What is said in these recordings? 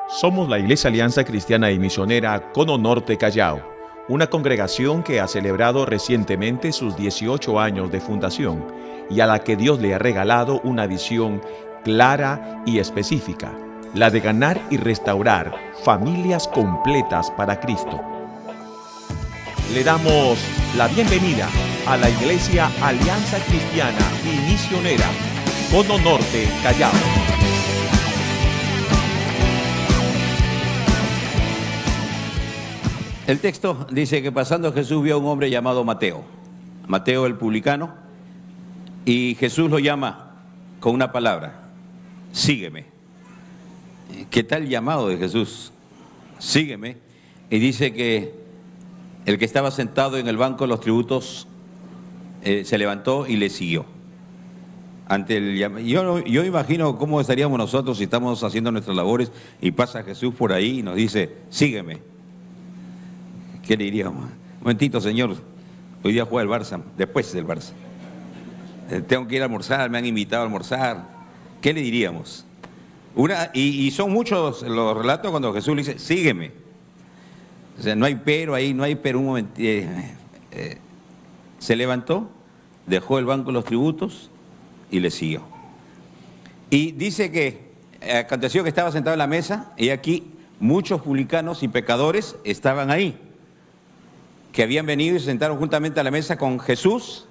Somos la Iglesia Alianza Cristiana y Misionera Cono Norte Callao, una congregación que ha celebrado recientemente sus 18 años de fundación y a la que Dios le ha regalado una visión clara y específica, la de ganar y restaurar familias completas para Cristo. Le damos la bienvenida a la Iglesia Alianza Cristiana y Misionera Cono Norte Callao. El texto dice que pasando Jesús vio a un hombre llamado Mateo, Mateo el publicano, y Jesús lo llama con una palabra: sígueme. ¿Qué tal llamado de Jesús? Sígueme. Y dice que el que estaba sentado en el banco de los tributos se levantó y le siguió. Ante el yo imagino cómo estaríamos nosotros si estamos haciendo nuestras labores y pasa Jesús por ahí y nos dice: sígueme. ¿Qué le diríamos? Un momentito, señor, hoy día juega el Barça, después del Barça. Tengo que ir a almorzar, me han invitado a almorzar. ¿Qué le diríamos? Y son muchos los relatos cuando Jesús le dice: sígueme. O sea, no hay pero ahí, no hay pero. Un momento. Se levantó, dejó el banco de los tributos y le siguió. Y dice que aconteció que estaba sentado en la mesa y aquí muchos publicanos y pecadores estaban ahí, que habían venido y se sentaron juntamente a la mesa con Jesús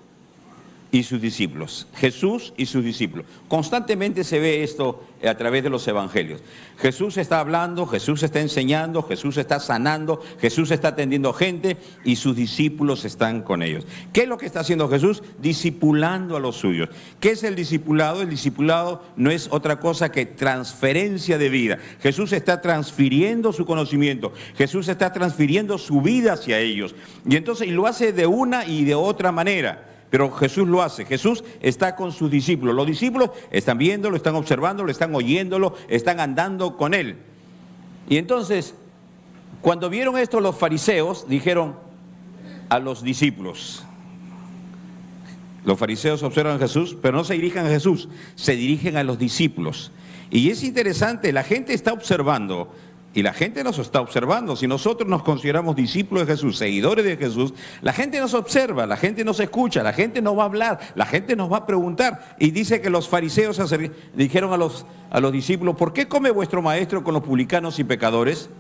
y sus discípulos. Jesús y sus discípulos. Constantemente se ve esto a través de los evangelios. Jesús está hablando, Jesús está enseñando, Jesús está sanando, Jesús está atendiendo gente y sus discípulos están con ellos. ¿Qué es lo que está haciendo Jesús? Discipulando a los suyos. ¿Qué es el discipulado? El discipulado no es otra cosa que transferencia de vida. Jesús está transfiriendo su conocimiento, Jesús está transfiriendo su vida hacia ellos. Y entonces lo hace de una y de otra manera. Pero Jesús lo hace. Jesús está con sus discípulos. Los discípulos están viéndolo, están observándolo, están oyéndolo, están andando con él. Y entonces, cuando vieron esto los fariseos, dijeron a los discípulos. Los fariseos observan a Jesús, pero no se dirigen a Jesús, se dirigen a los discípulos. Y es interesante, la gente está observando. Y la gente nos está observando. Si nosotros nos consideramos discípulos de Jesús, seguidores de Jesús, la gente nos observa, la gente nos escucha, la gente nos va a hablar, la gente nos va a preguntar. Y dice que los fariseos dijeron a los discípulos: ¿por qué come vuestro maestro con los publicanos y pecadores?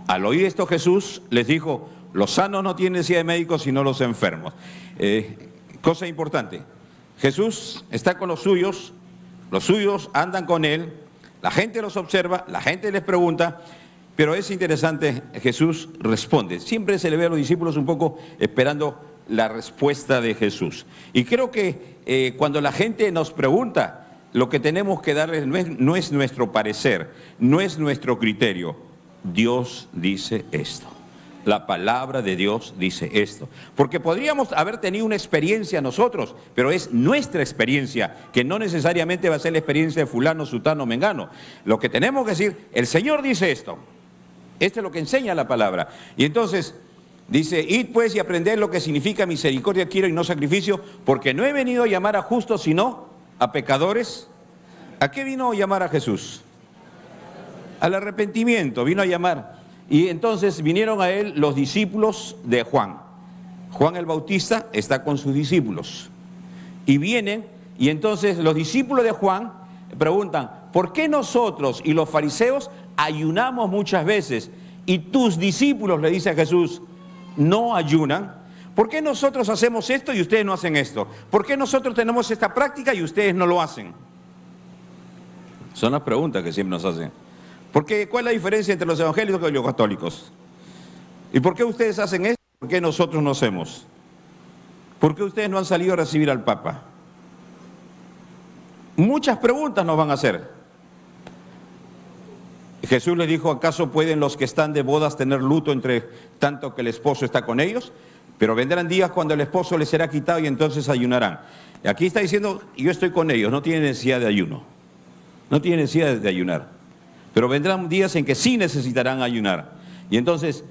Al oír esto Jesús les dijo: los sanos no tienen necesidad de médicos sino los enfermos. Cosa importante, Jesús está con los suyos andan con él, la gente los observa, la gente les pregunta. Pero es interesante, Jesús responde. Siempre se le ve a los discípulos un poco esperando la respuesta de Jesús. Y creo que cuando la gente nos pregunta, lo que tenemos que darles no es nuestro parecer, no es nuestro criterio. Dios dice esto. La palabra de Dios dice esto. Porque podríamos haber tenido una experiencia nosotros, pero es nuestra experiencia, que no necesariamente va a ser la experiencia de fulano, sutano, mengano. Lo que tenemos que decir: el Señor dice esto. Esto es lo que enseña la palabra. Y entonces dice: id pues y aprended lo que significa misericordia quiero y no sacrificio, porque no he venido a llamar a justos sino a pecadores. ¿A qué vino a llamar a Jesús? Al arrepentimiento vino a llamar. Y entonces vinieron a él los discípulos de Juan. Juan el Bautista está con sus discípulos. Y vienen, y entonces los discípulos de Juan preguntan: ¿por qué nosotros y los fariseos ayunamos muchas veces y tus discípulos, le dice a Jesús, no ayunan? ¿Por qué nosotros hacemos esto y ustedes no hacen esto? ¿Por qué nosotros tenemos esta práctica y ustedes no lo hacen? Son las preguntas que siempre nos hacen. ¿Por qué? ¿Cuál es la diferencia entre los evangélicos y los católicos? ¿Y por qué ustedes hacen esto? ¿Por qué nosotros no hacemos? ¿Por qué ustedes no han salido a recibir al Papa? Muchas preguntas nos van a hacer. Jesús les dijo: ¿acaso pueden los que están de bodas tener luto entre tanto que el esposo está con ellos? Pero vendrán días cuando el esposo les será quitado y entonces ayunarán. Y aquí está diciendo: yo estoy con ellos, no tienen necesidad de ayuno. No tienen necesidad de ayunar. Pero vendrán días en que sí necesitarán ayunar. Y entonces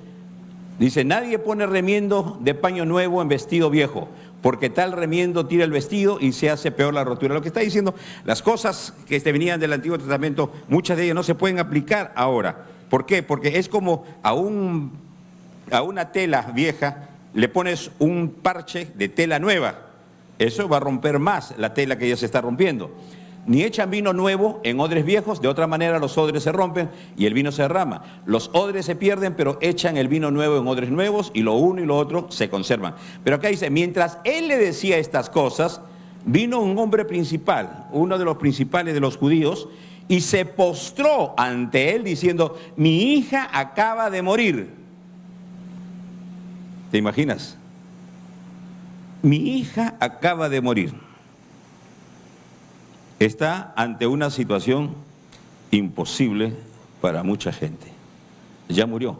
dice: nadie pone remiendo de paño nuevo en vestido viejo, porque tal remiendo tira el vestido y se hace peor la rotura. Lo que está diciendo, las cosas que venían del Antiguo Testamento, muchas de ellas no se pueden aplicar ahora. ¿Por qué? Porque es como a una tela vieja le pones un parche de tela nueva. Eso va a romper más la tela que ya se está rompiendo. Ni echan vino nuevo en odres viejos, de otra manera los odres se rompen y el vino se derrama. Los odres se pierden, pero echan el vino nuevo en odres nuevos y lo uno y lo otro se conservan. Pero acá dice, mientras él le decía estas cosas, vino un hombre principal, uno de los principales de los judíos, y se postró ante él diciendo, mi hija acaba de morir. ¿Te imaginas? Mi hija acaba de morir. Está ante una situación imposible para mucha gente. Ya murió,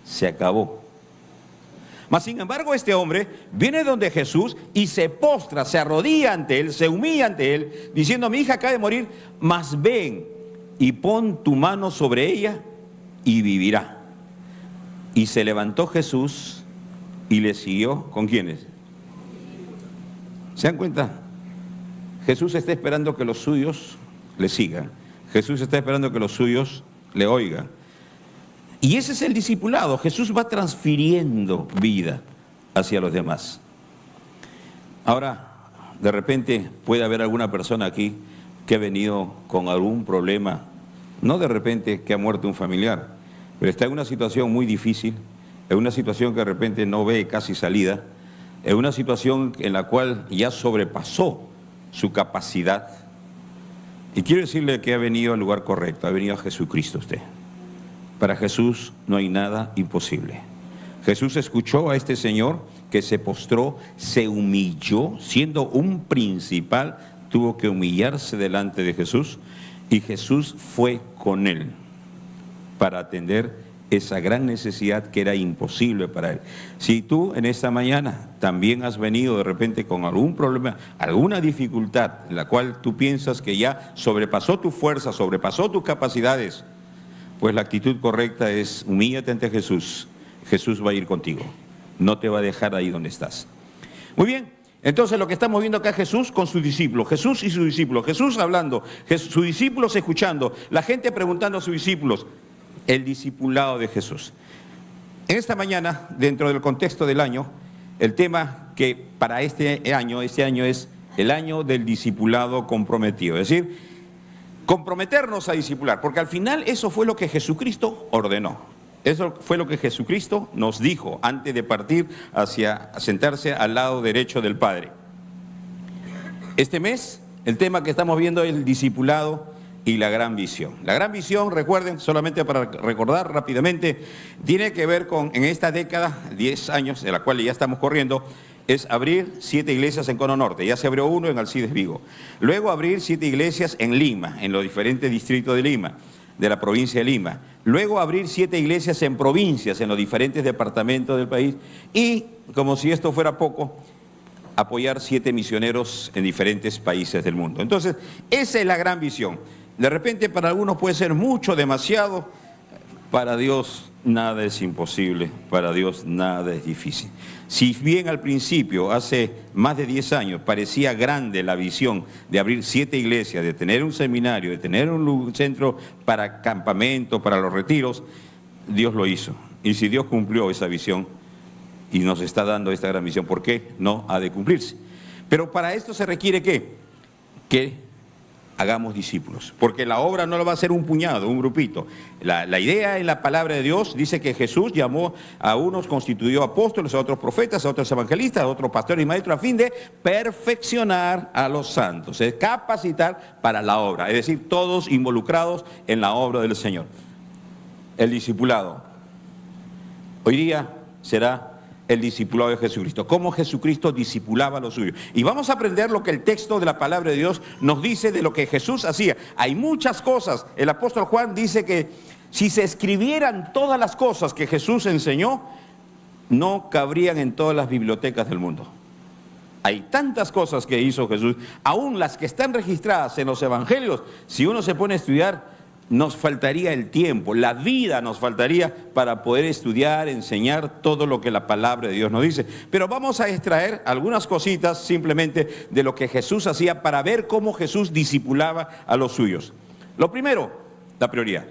se acabó. Mas sin embargo este hombre viene donde Jesús y se postra, se arrodilla ante él, se humilla ante él, diciendo, mi hija acaba de morir, mas ven y pon tu mano sobre ella y vivirá. Y se levantó Jesús y le siguió. ¿Con quiénes? ¿Se dan cuenta? Jesús está esperando que los suyos le sigan. Jesús está esperando que los suyos le oigan. Y ese es el discipulado. Jesús va transfiriendo vida hacia los demás. Ahora, de repente puede haber alguna persona aquí que ha venido con algún problema, no de repente que ha muerto un familiar, pero está en una situación muy difícil, en una situación que de repente no ve casi salida, en una situación en la cual ya sobrepasó su capacidad. Y quiero decirle que ha venido al lugar correcto, ha venido a Jesucristo usted. Para Jesús no hay nada imposible. Jesús escuchó a este señor que se postró, se humilló, siendo un principal, tuvo que humillarse delante de Jesús, y Jesús fue con él para atender esa gran necesidad que era imposible para él. Si tú en esta mañana también has venido de repente con algún problema, alguna dificultad en la cual tú piensas que ya sobrepasó tu fuerza, sobrepasó tus capacidades, pues la actitud correcta es humíllate ante Jesús. Jesús va a ir contigo, no te va a dejar ahí donde estás. Muy bien, entonces lo que estamos viendo acá es Jesús con sus discípulos, Jesús y sus discípulos, Jesús hablando, sus discípulos escuchando, la gente preguntando a sus discípulos. El discipulado de Jesús. En esta mañana, dentro del contexto del año, el tema que para este año es el año del discipulado comprometido. Es decir, comprometernos a discipular, porque al final eso fue lo que Jesucristo ordenó. Eso fue lo que Jesucristo nos dijo antes de partir hacia sentarse al lado derecho del Padre. Este mes, el tema que estamos viendo es el discipulado y la gran visión. La gran visión, recuerden, solamente para recordar rápidamente, tiene que ver con, en esta década, 10 años, de la cual ya estamos corriendo, es abrir 7 iglesias en Cono Norte. Ya se abrió uno en Alcides Vigo. Luego abrir 7 iglesias en Lima, en los diferentes distritos de Lima, de la provincia de Lima. Luego abrir 7 iglesias en provincias, en los diferentes departamentos del país. Y, como si esto fuera poco, apoyar 7 misioneros en diferentes países del mundo. Entonces, esa es la gran visión. De repente para algunos puede ser mucho, demasiado. Para Dios nada es imposible, para Dios nada es difícil. Si bien al principio, hace más de 10 años, parecía grande la visión de abrir 7 iglesias, de tener un seminario, de tener un centro para campamento, para los retiros, Dios lo hizo. Y si Dios cumplió esa visión y nos está dando esta gran visión, ¿por qué no ha de cumplirse? Pero para esto se requiere ¿qué? Que hagamos discípulos, porque la obra no lo va a hacer un puñado, un grupito. La idea en la palabra de Dios dice que Jesús llamó a unos, constituyó apóstoles, a otros profetas, a otros evangelistas, a otros pastores y maestros, a fin de perfeccionar a los santos, es capacitar para la obra, es decir, todos involucrados en la obra del Señor. El discipulado. Hoy día será el discipulado de Jesucristo, cómo Jesucristo discipulaba a los suyos. Y vamos a aprender lo que el texto de la palabra de Dios nos dice de lo que Jesús hacía. Hay muchas cosas. El apóstol Juan dice que si se escribieran todas las cosas que Jesús enseñó, no cabrían en todas las bibliotecas del mundo. Hay tantas cosas que hizo Jesús, aún las que están registradas en los evangelios, si uno se pone a estudiar, nos faltaría el tiempo, la vida nos faltaría para poder estudiar, enseñar todo lo que la palabra de Dios nos dice. Pero vamos a extraer algunas cositas simplemente de lo que Jesús hacía para ver cómo Jesús discipulaba a los suyos. Lo primero, la prioridad.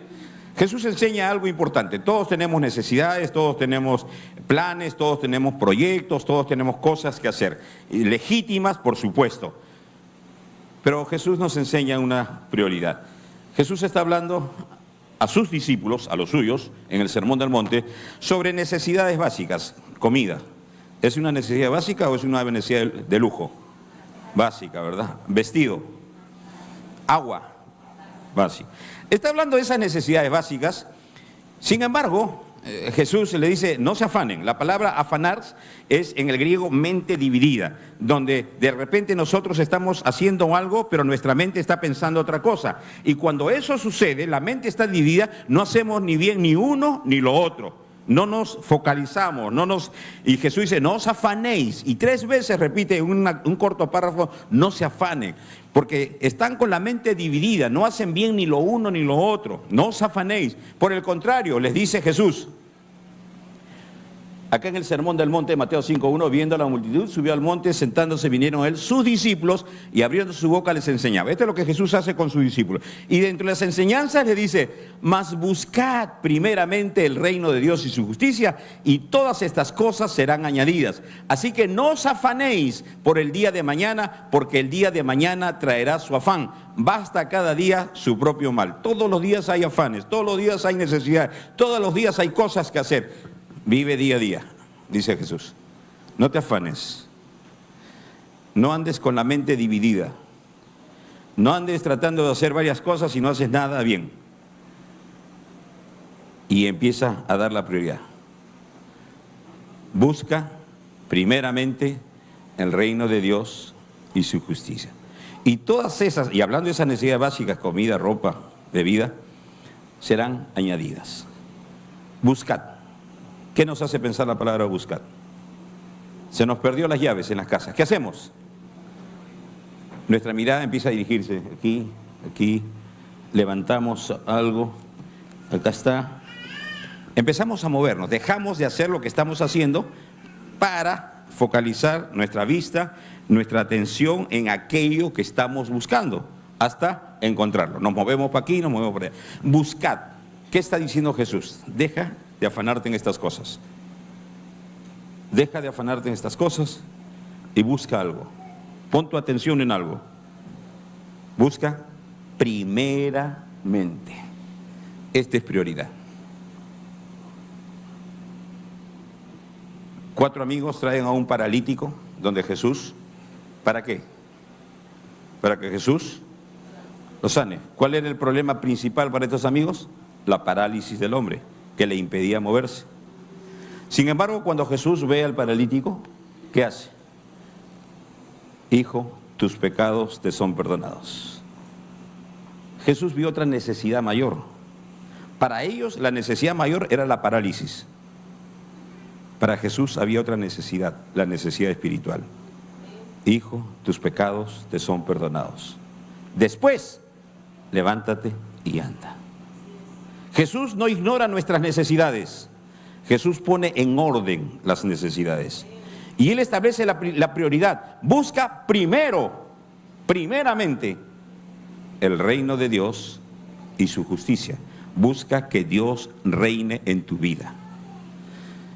Jesús enseña algo importante. Todos tenemos necesidades, todos tenemos planes, todos tenemos proyectos, todos tenemos cosas que hacer. Y legítimas, por supuesto. Pero Jesús nos enseña una prioridad. Jesús está hablando a sus discípulos, a los suyos, en el Sermón del Monte, sobre necesidades básicas, comida. ¿Es una necesidad básica o es una necesidad de lujo? Básica, ¿verdad? Vestido, agua, básica. Está hablando de esas necesidades básicas. Sin embargo, Jesús le dice, no se afanen. La palabra afanar es en el griego mente dividida, donde de repente nosotros estamos haciendo algo, pero nuestra mente está pensando otra cosa. Y cuando eso sucede, la mente está dividida, no hacemos ni bien ni uno ni lo otro. No nos focalizamos, y Jesús dice, no os afanéis. Y 3 veces repite un corto párrafo, no se afanen. Porque están con la mente dividida, no hacen bien ni lo uno ni lo otro. No os afanéis. Por el contrario, les dice Jesús, acá en el Sermón del Monte de Mateo 5:1, viendo a la multitud, subió al monte, sentándose vinieron a él sus discípulos y abriendo su boca les enseñaba. Esto es lo que Jesús hace con sus discípulos. Y dentro de las enseñanzas le dice, mas buscad primeramente el reino de Dios y su justicia y todas estas cosas serán añadidas. Así que no os afanéis por el día de mañana, porque el día de mañana traerá su afán. Basta cada día su propio mal. Todos los días hay afanes, todos los días hay necesidades, todos los días hay cosas que hacer. Vive día a día, dice Jesús. No te afanes. No andes con la mente dividida. No andes tratando de hacer varias cosas y no haces nada bien. Y empieza a dar la prioridad. Busca primeramente el reino de Dios y su justicia. Y todas esas, y hablando de esas necesidades básicas, comida, ropa, bebida, serán añadidas. Buscad. ¿Qué nos hace pensar la palabra buscar? Se nos perdió las llaves en las casas. ¿Qué hacemos? Nuestra mirada empieza a dirigirse aquí, levantamos algo, acá está. Empezamos a movernos, dejamos de hacer lo que estamos haciendo para focalizar nuestra vista, nuestra atención en aquello que estamos buscando, hasta encontrarlo. Nos movemos para aquí, nos movemos para allá. Buscad. ¿Qué está diciendo Jesús? Deja de afanarte en estas cosas. Deja de afanarte en estas cosas y busca algo. Pon tu atención en algo. Busca primeramente. Esta es prioridad. 4 amigos traen a un paralítico donde Jesús, ¿para qué? Para que Jesús lo sane. ¿Cuál era el problema principal para estos amigos? La parálisis del hombre, que le impedía moverse. Sin embargo, cuando Jesús ve al paralítico, ¿qué hace? Hijo, tus pecados te son perdonados. Jesús vio otra necesidad mayor. Para ellos la necesidad mayor era la parálisis. Para Jesús había otra necesidad, la necesidad espiritual. Hijo, tus pecados te son perdonados. Después, levántate y anda. Jesús no ignora nuestras necesidades. Jesús pone en orden las necesidades. Y Él establece la prioridad. Busca primeramente, el reino de Dios y su justicia. Busca que Dios reine en tu vida.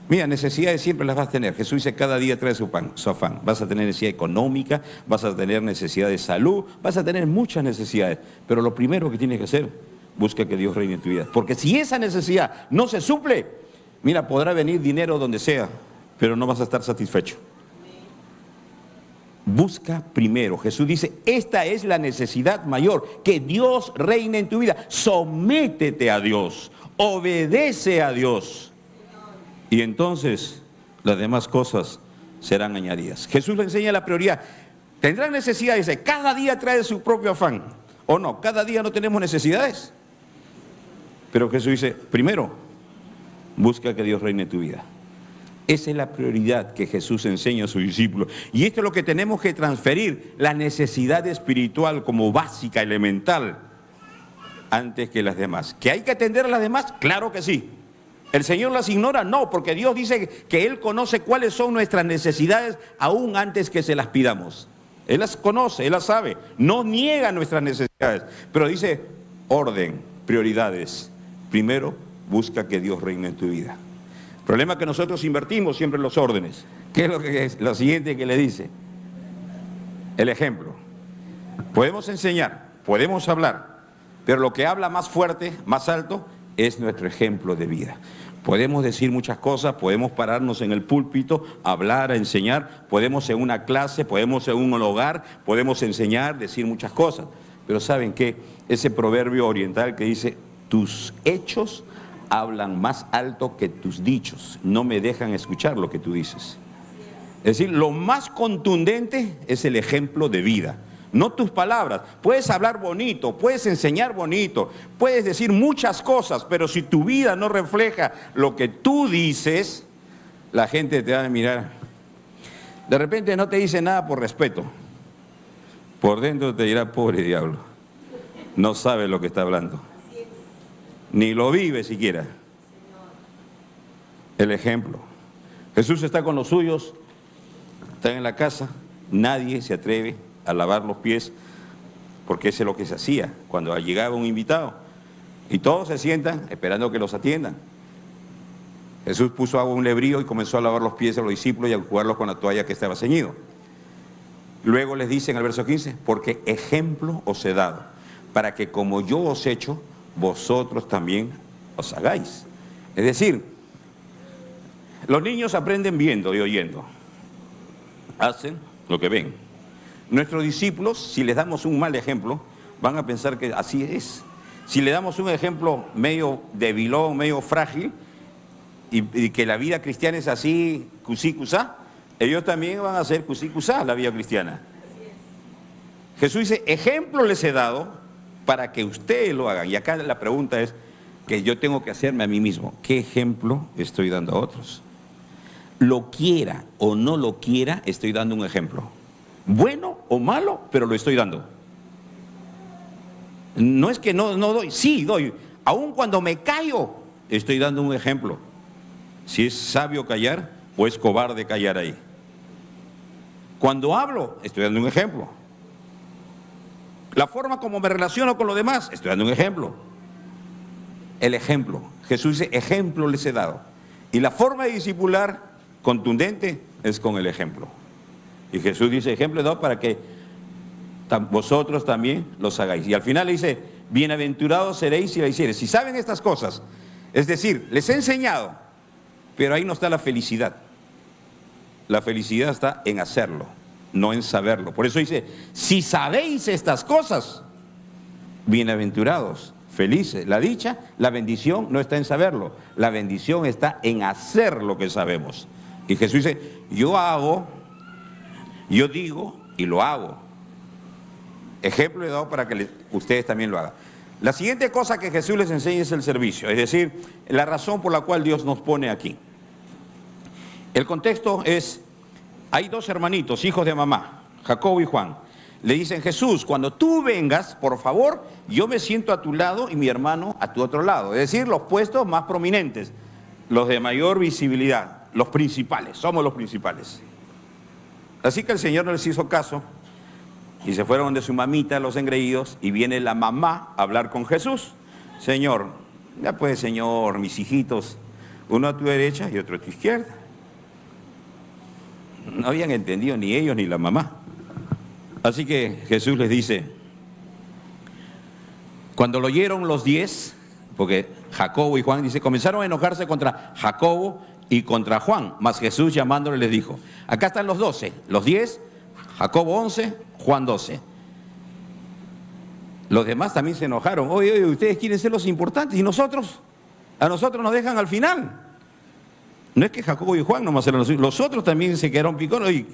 Mira, necesidades siempre las vas a tener. Jesús dice, cada día trae su afán. Vas a tener necesidad económica, vas a tener necesidad de salud, vas a tener muchas necesidades. Pero lo primero que tienes que hacer, busca que Dios reine en tu vida. Porque si esa necesidad no se suple, mira, podrá venir dinero donde sea, pero no vas a estar satisfecho. Busca primero. Jesús dice, esta es la necesidad mayor, que Dios reine en tu vida. Sométete a Dios, obedece a Dios. Y entonces las demás cosas serán añadidas. Jesús le enseña la prioridad. Tendrán necesidades, dice, cada día trae su propio afán. ¿O no? Cada día no tenemos necesidades. Pero Jesús dice, primero, busca que Dios reine en tu vida. Esa es la prioridad que Jesús enseña a sus discípulos. Y esto es lo que tenemos que transferir, la necesidad espiritual como básica, elemental, antes que las demás. ¿Que hay que atender a las demás? Claro que sí. ¿El Señor las ignora? No, porque Dios dice que Él conoce cuáles son nuestras necesidades aún antes que se las pidamos. Él las conoce, Él las sabe, no niega nuestras necesidades, pero dice orden, prioridades. Primero, busca que Dios reine en tu vida. El problema es que nosotros invertimos siempre en los órdenes. ¿Qué es lo que es? Lo siguiente que le dice, el ejemplo. Podemos enseñar, podemos hablar, pero lo que habla más fuerte, más alto, es nuestro ejemplo de vida. Podemos decir muchas cosas, podemos pararnos en el púlpito, hablar, enseñar, podemos en una clase, podemos en un hogar, podemos enseñar, decir muchas cosas. Pero ¿saben qué? Ese proverbio oriental que dice, tus hechos hablan más alto que tus dichos, no me dejan escuchar lo que tú dices. Es decir, lo más contundente es el ejemplo de vida. No tus palabras. Puedes hablar bonito, puedes enseñar bonito, puedes decir muchas cosas, pero si tu vida no refleja lo que tú dices, la gente te va a mirar. De repente no te dice nada por respeto. Por dentro te dirá, pobre diablo, no sabe lo que está hablando. Ni lo vive siquiera. El ejemplo. Jesús está con los suyos, está en la casa, nadie se atreve a lavar los pies, porque eso es lo que se hacía cuando llegaba un invitado. Y todos se sientan esperando que los atiendan. Jesús puso agua en un lebrío y comenzó a lavar los pies a los discípulos y a enjugarlos con la toalla que estaba ceñido. Luego les dice en el verso 15, porque ejemplo os he dado, para que como yo os he hecho, vosotros también os hagáis. Es decir, los niños aprenden viendo y oyendo. Hacen lo que ven. Nuestros discípulos, si les damos un mal ejemplo, van a pensar que así es. Si le damos un ejemplo medio debilón, medio frágil, y que la vida cristiana es así, cusí, cusá, ellos también van a hacer cusí, cusá la vida cristiana. Jesús dice, ejemplo les he dado para que ustedes lo hagan. Y acá la pregunta es que yo tengo que hacerme a mí mismo. ¿Qué ejemplo estoy dando a otros? Lo quiera o no lo quiera, estoy dando un ejemplo. Bueno o malo, pero lo estoy dando. No es que no doy, sí doy. Aun cuando me callo, estoy dando un ejemplo. Si es sabio callar o es cobarde callar ahí. Cuando hablo, estoy dando un ejemplo. La forma como me relaciono con los demás, estoy dando un ejemplo. El ejemplo. Jesús dice, ejemplo les he dado. Y la forma de discipular contundente es con el ejemplo. Y Jesús dice, ejemplo he dado para que vosotros también los hagáis. Y al final le dice, bienaventurados seréis si la hiciereis. Si saben estas cosas, es decir, les he enseñado, pero ahí no está la felicidad. La felicidad está en hacerlo, no en saberlo. Por eso dice, si sabéis estas cosas, bienaventurados, felices. La dicha, la bendición no está en saberlo. La bendición está en hacer lo que sabemos. Y Jesús dice, yo hago, yo digo y lo hago. Ejemplo he dado para que ustedes también lo hagan. La siguiente cosa que Jesús les enseña es el servicio, es decir, la razón por la cual Dios nos pone aquí. El contexto es, hay dos hermanitos, hijos de mamá, Jacobo y Juan. Le dicen, Jesús, cuando tú vengas, por favor, yo me siento a tu lado y mi hermano a tu otro lado. Es decir, los puestos más prominentes, los de mayor visibilidad, los principales, somos los principales. Así que el Señor no les hizo caso y se fueron de su mamita los engreídos y viene la mamá a hablar con Jesús. Señor, ya pues Señor, mis hijitos, uno a tu derecha y otro a tu izquierda. No habían entendido ni ellos ni la mamá. Así que Jesús les dice, cuando lo oyeron los 10, porque Jacobo y Juan, dice, comenzaron a enojarse contra Jacobo y contra Juan, mas Jesús llamándole les dijo, acá están los 12, los 10, Jacobo 11, Juan 12. Los demás también se enojaron. Oye, ustedes quieren ser los importantes y nosotros, a nosotros nos dejan al final. No es que Jacobo y Juan nomás eran los otros también se quedaron picones. Oye,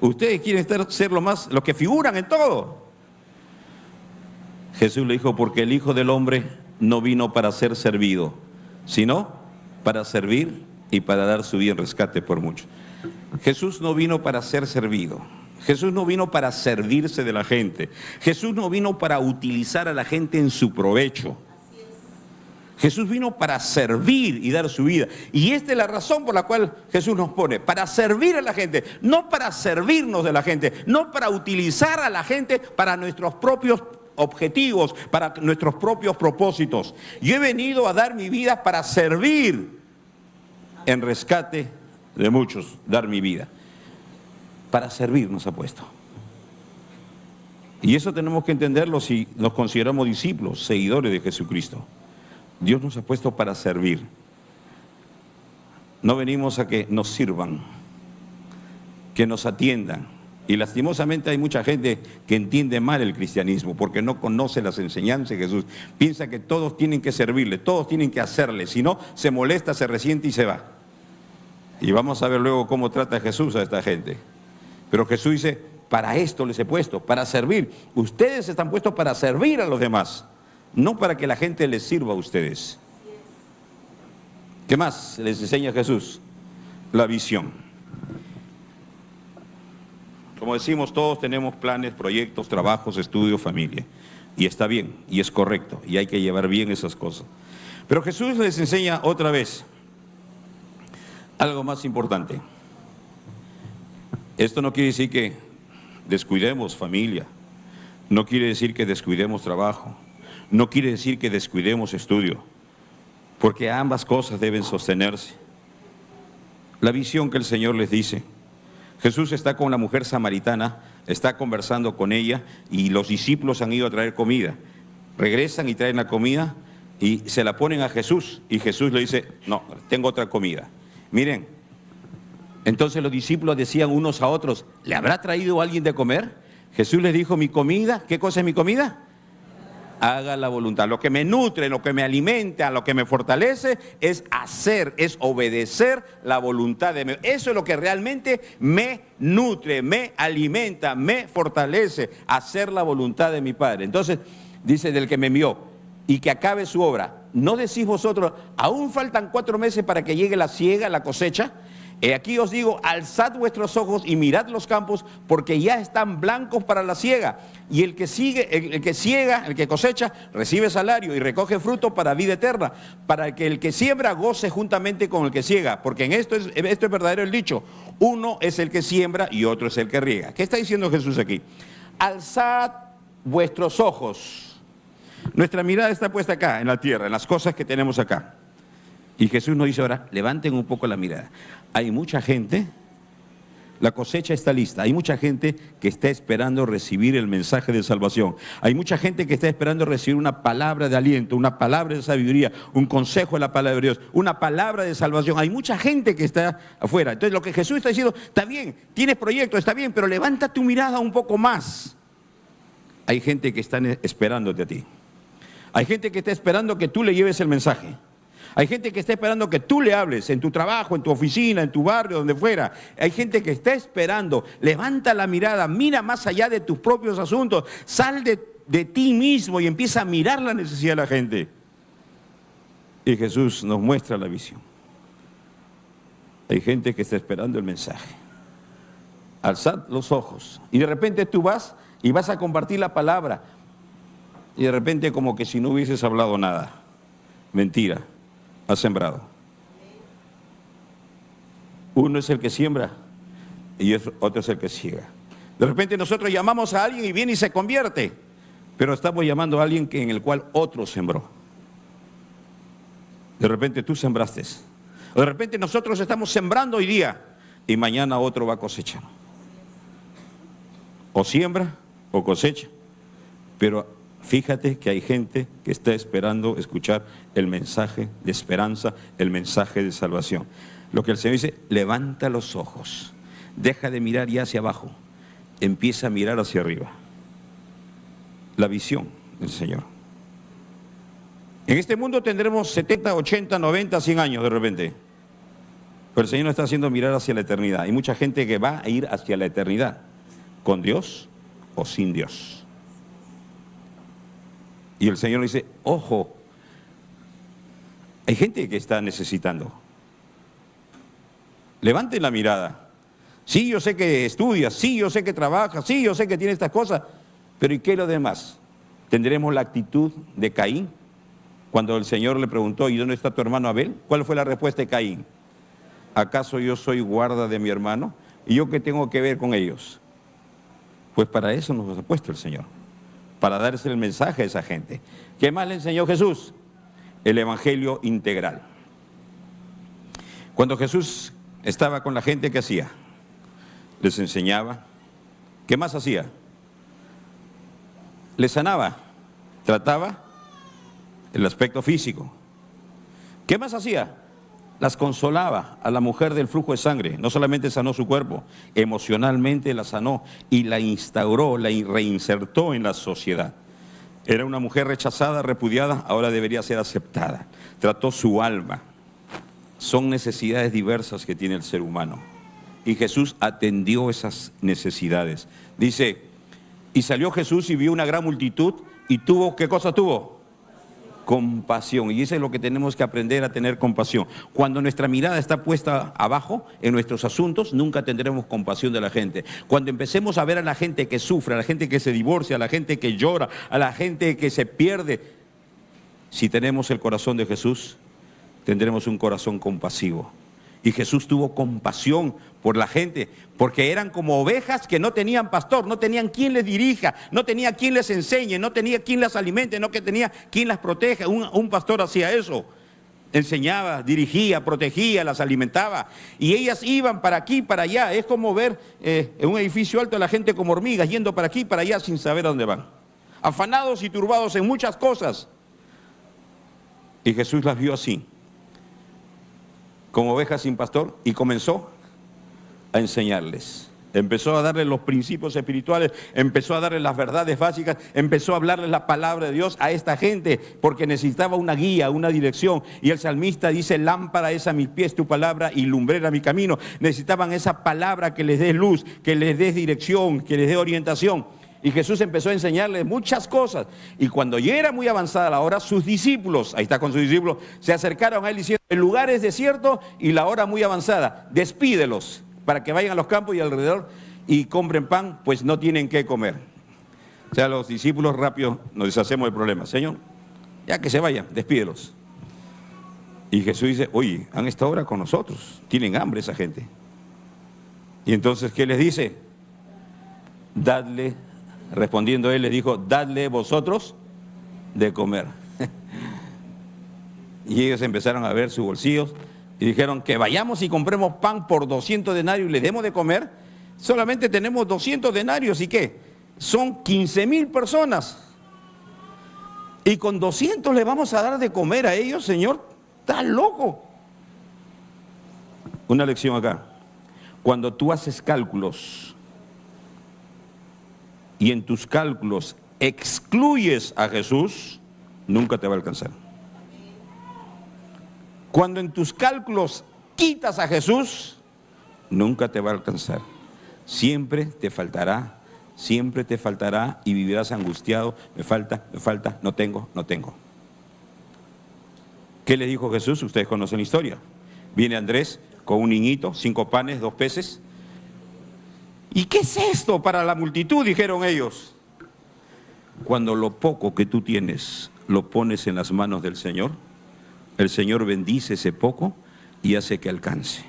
ustedes quieren ser los que figuran en todo. Jesús le dijo, porque el Hijo del Hombre no vino para ser servido, sino para servir y para dar su vida en rescate por muchos. Jesús no vino para ser servido. Jesús no vino para servirse de la gente. Jesús no vino para utilizar a la gente en su provecho. Jesús vino para servir y dar su vida. Y esta es la razón por la cual Jesús nos pone, para servir a la gente, no para servirnos de la gente, no para utilizar a la gente para nuestros propios objetivos, para nuestros propios propósitos. Yo he venido a dar mi vida para servir en rescate de muchos, dar mi vida. Para servir nos ha puesto. Y eso tenemos que entenderlo si nos consideramos discípulos, seguidores de Jesucristo. Dios nos ha puesto para servir. No venimos a que nos sirvan, que nos atiendan. Y lastimosamente hay mucha gente que entiende mal el cristianismo porque no conoce las enseñanzas de Jesús. Piensa que todos tienen que servirle, todos tienen que hacerle. Si no, se molesta, se resiente y se va. Y vamos a ver luego cómo trata Jesús a esta gente. Pero Jesús dice, para esto les he puesto, para servir. Ustedes están puestos para servir a los demás, no para que la gente les sirva a ustedes. ¿Qué más les enseña Jesús? La visión. Como decimos, todos tenemos planes, proyectos, trabajos, estudios, familia. Y está bien, y es correcto, y hay que llevar bien esas cosas. Pero Jesús les enseña otra vez algo más importante. Esto no quiere decir que descuidemos familia, no quiere decir que descuidemos trabajo, no quiere decir que descuidemos estudio, porque ambas cosas deben sostenerse. La visión que el Señor les dice. Jesús está con la mujer samaritana, está conversando con ella y los discípulos han ido a traer comida. Regresan y traen la comida y se la ponen a Jesús y Jesús le dice, no, tengo otra comida. Miren, entonces los discípulos decían unos a otros, ¿le habrá traído alguien de comer? Jesús les dijo, mi comida, ¿qué cosa es mi comida? Haga la voluntad. Lo que me nutre, lo que me alimenta, lo que me fortalece es hacer, es obedecer la voluntad de Dios. Eso es lo que realmente me nutre, me alimenta, me fortalece, hacer la voluntad de mi Padre. Entonces, dice del que me envió y que acabe su obra. ¿No decís vosotros, aún faltan 4 meses para que llegue la siega, la cosecha? Aquí os digo, alzad vuestros ojos y mirad los campos, porque ya están blancos para la siega. Y el que siega, el que cosecha, recibe salario y recoge fruto para vida eterna, para que el que siembra goce juntamente con el que siega. Porque en esto es verdadero el dicho, uno es el que siembra y otro es el que riega. ¿Qué está diciendo Jesús aquí? Alzad vuestros ojos. Nuestra mirada está puesta acá, en la tierra, en las cosas que tenemos acá. Y Jesús nos dice ahora, levanten un poco la mirada. Hay mucha gente, la cosecha está lista, hay mucha gente que está esperando recibir el mensaje de salvación. Hay mucha gente que está esperando recibir una palabra de aliento, una palabra de sabiduría, un consejo de la palabra de Dios, una palabra de salvación. Hay mucha gente que está afuera. Entonces lo que Jesús está diciendo, está bien, tienes proyecto, está bien, pero levanta tu mirada un poco más. Hay gente que está esperándote a ti. Hay gente que está esperando que tú le lleves el mensaje. Hay gente que está esperando que tú le hables en tu trabajo, en tu oficina, en tu barrio, donde fuera. Hay gente que está esperando. Levanta la mirada, mira más allá de tus propios asuntos. Sal de ti mismo y empieza a mirar la necesidad de la gente. Y Jesús nos muestra la visión. Hay gente que está esperando el mensaje. Alzad los ojos. Y de repente tú vas y vas a compartir la palabra. Y de repente como que si no hubieses hablado nada. Mentira. Ha sembrado. Uno es el que siembra y otro es el que ciega. De repente nosotros llamamos a alguien y viene y se convierte, pero estamos llamando a alguien en el cual otro sembró. De repente tú sembraste. De repente nosotros estamos sembrando hoy día y mañana otro va a cosechar. O siembra o cosecha, pero fíjate que hay gente que está esperando escuchar el mensaje de esperanza, el mensaje de salvación. Lo que el Señor dice, levanta los ojos, deja de mirar ya hacia abajo, empieza a mirar hacia arriba. La visión del Señor. En este mundo tendremos 70, 80, 90, 100 años de repente. Pero el Señor nos está haciendo mirar hacia la eternidad. Hay mucha gente que va a ir hacia la eternidad, con Dios o sin Dios. Y el Señor dice, ojo, hay gente que está necesitando. Levanten la mirada. Sí, yo sé que estudias, sí, yo sé que trabajas, sí, yo sé que tienes estas cosas, pero ¿y qué es lo demás? ¿Tendremos la actitud de Caín? Cuando el Señor le preguntó, ¿y dónde está tu hermano Abel? ¿Cuál fue la respuesta de Caín? ¿Acaso yo soy guarda de mi hermano? ¿Y yo qué tengo que ver con ellos? Pues para eso nos ha puesto el Señor, para darse el mensaje a esa gente. ¿Qué más le enseñó Jesús? El evangelio integral. Cuando Jesús estaba con la gente, ¿qué hacía? Les enseñaba. ¿Qué más hacía? Les sanaba, trataba el aspecto físico. ¿Qué más hacía? Las consolaba a la mujer del flujo de sangre. No solamente sanó su cuerpo, emocionalmente la sanó y la instauró, la reinsertó en la sociedad. Era una mujer rechazada, repudiada, ahora debería ser aceptada. Trató su alma. Son necesidades diversas que tiene el ser humano. Y Jesús atendió esas necesidades. Dice, y salió Jesús y vio una gran multitud y tuvo, ¿qué cosa tuvo? Compasión. Y eso es lo que tenemos que aprender, a tener compasión. Cuando nuestra mirada está puesta abajo en nuestros asuntos, nunca tendremos compasión de la gente. Cuando empecemos a ver a la gente que sufre, a la gente que se divorcia, a la gente que llora, a la gente que se pierde, si tenemos el corazón de Jesús, tendremos un corazón compasivo. Y Jesús tuvo compasión por la gente, porque eran como ovejas que no tenían pastor, no tenían quien les dirija, no tenía quien les enseñe, no tenía quien las alimente, no que tenía quien las proteja. Un pastor hacía eso, enseñaba, dirigía, protegía, las alimentaba, y ellas iban para aquí, para allá. Es como ver en un edificio alto a la gente como hormigas, yendo para aquí, para allá, sin saber a dónde van, afanados y turbados en muchas cosas. Y Jesús las vio así, como ovejas sin pastor, y comenzó a enseñarles. Empezó a darles los principios espirituales, empezó a darles las verdades básicas, empezó a hablarles la palabra de Dios a esta gente, porque necesitaba una guía, una dirección. Y el salmista dice, lámpara es a mis pies tu palabra y lumbrera mi camino. Necesitaban esa palabra que les dé luz, que les dé dirección, que les dé orientación. Y Jesús empezó a enseñarles muchas cosas. Y cuando ya era muy avanzada la hora, sus discípulos, ahí está con sus discípulos, se acercaron a él diciendo, el lugar es desierto y la hora muy avanzada, despídelos para que vayan a los campos y alrededor y compren pan, pues no tienen qué comer. O sea, los discípulos rápido nos deshacemos del problema. Señor, ya que se vayan, despídelos. Y Jesús dice, oye, han estado ahora con nosotros, tienen hambre esa gente. Y entonces, ¿qué les dice? Dadle. Respondiendo él les dijo, dadle vosotros de comer. Y ellos empezaron a ver sus bolsillos y dijeron, que vayamos y compremos pan por 200 denarios y le demos de comer. Solamente tenemos 200 denarios, ¿y qué? Son 15,000 personas. Y con 200 le vamos a dar de comer a ellos, Señor. ¿Estás loco? Una lección acá. Cuando tú haces cálculos y en tus cálculos excluyes a Jesús, nunca te va a alcanzar. Cuando en tus cálculos quitas a Jesús, nunca te va a alcanzar. Siempre te faltará y vivirás angustiado. Me falta, no tengo. ¿Qué le dijo Jesús? Ustedes conocen la historia. Viene Andrés con un niñito, 5 panes, 2 peces. ¿Y qué es esto para la multitud?, dijeron ellos. Cuando lo poco que tú tienes lo pones en las manos del Señor, el Señor bendice ese poco y hace que alcance.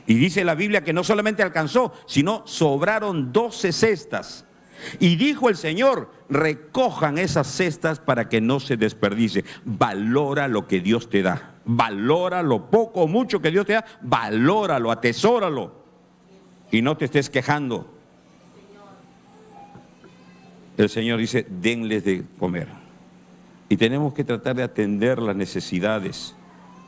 Y dice la Biblia que no solamente alcanzó, sino sobraron 12 cestas. Y dijo el Señor, recojan esas cestas para que no se desperdicie. Valora lo que Dios te da. Valora lo poco o mucho que Dios te da. Valóralo, atesóralo. Y no te estés quejando. El Señor dice, denles de comer. Y tenemos que tratar de atender las necesidades